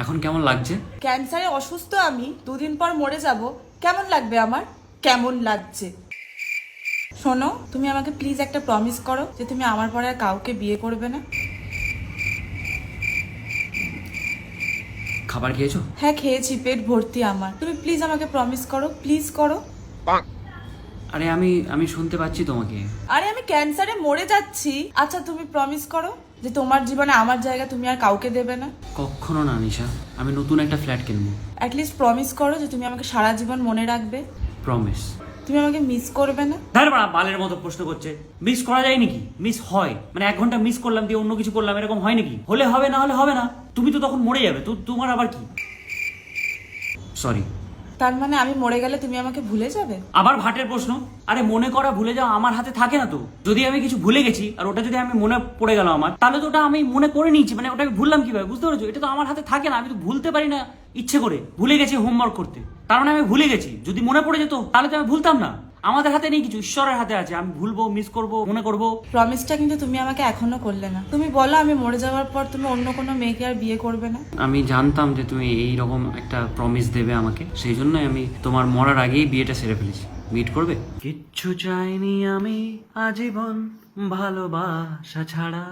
এখন কেমন লাগছে? ক্যান্সারে অসুস্থ আমি, 2 দিন পর মরে যাব, কেমন লাগবে আমার? কেমন লাগছে? শোনো, তুমি আমাকে প্লিজ একটা প্রমিস করো যে তুমি আমার পরে আর কাউকে বিয়ে করবে না। খাবার খেয়েছো? হ্যাঁ খেয়েছি, পেট ভর্তি আমার। তুমি প্লিজ আমাকে প্রমিস করো, প্লিজ করো। আরে আমি শুনতে পাচ্ছি তোমাকে। আরে আমি ক্যান্সারে মরে যাচ্ছি। আচ্ছা তুমি প্রমিস করো যে তোমার জীবনে আমার জায়গা তুমি আর কাউকে দেবে না। কখনো না নিশা, আমি নতুন একটা ফ্ল্যাট কিনবো। অ্যাটলিস্ট প্রমিস করো যে তুমি আমাকে সারা জীবন মনে রাখবে। প্রমিস। তুমি আমাকে মিস করবে না। তারপর বালের মতো প্রশ্ন করছে। মিস করা যায় নাকি? মিস হয় মানে 1 ঘন্টা মিস করলাম দিয়ে অন্য কিছু করলাম, এরকম হয় নাকি? হলে হবে, না হলে হবে না। তুমি তো তখন মরে যাবে, তো তোমার আবার কি? সরি। তার মানে আমি মরে গেলে তুমি আমাকে ভুলে যাবে? আবার ভাটের প্রশ্ন। আরে মনে করা ভুলে যাওয়া আমার হাতে থাকে না তো। যদি আমি কিছু ভুলে গেছি আর ওটা যদি আমি মনে পড়ে গেল আমার, তাহলে তো ওটা আমি মনে করে নিয়েছি, মানে ওটা আমি ভুললাম কিভাবে? বুঝতে পেরেছো? এটা তো আমার হাতে থাকে না, আমি তো ভুলতে পারি না ইচ্ছে করে। ভুলে গেছি হোমওয়ার্ক করতে, তার মানে আমি ভুলে গেছি। যদি মনে পড়ে যেত তাহলে তো আমি ভুলতাম না। আমাদের হাতে নেই কিছু, ঈশ্বরের হাতে আছে। আমি ভুলবো, মিস করব, মনে করব। প্রমিসটা কিন্তু তুমি আমাকে এখনো করলে না। তুমি বলো আমি মরে যাওয়ার পর তুমি অন্য কোনো মেয়েকে আর বিয়ে করবে না। আমি জানতাম যে তুমি এইরকম একটা প্রমিস দেবে আমাকে, সেই জন্যই আমি তোমার মরার আগেই বিয়েটা সেরে ফেলেছি। মিট করবে? কিচ্ছু চাইনি আমি আজীবন ভালোবাসা ছাড়া।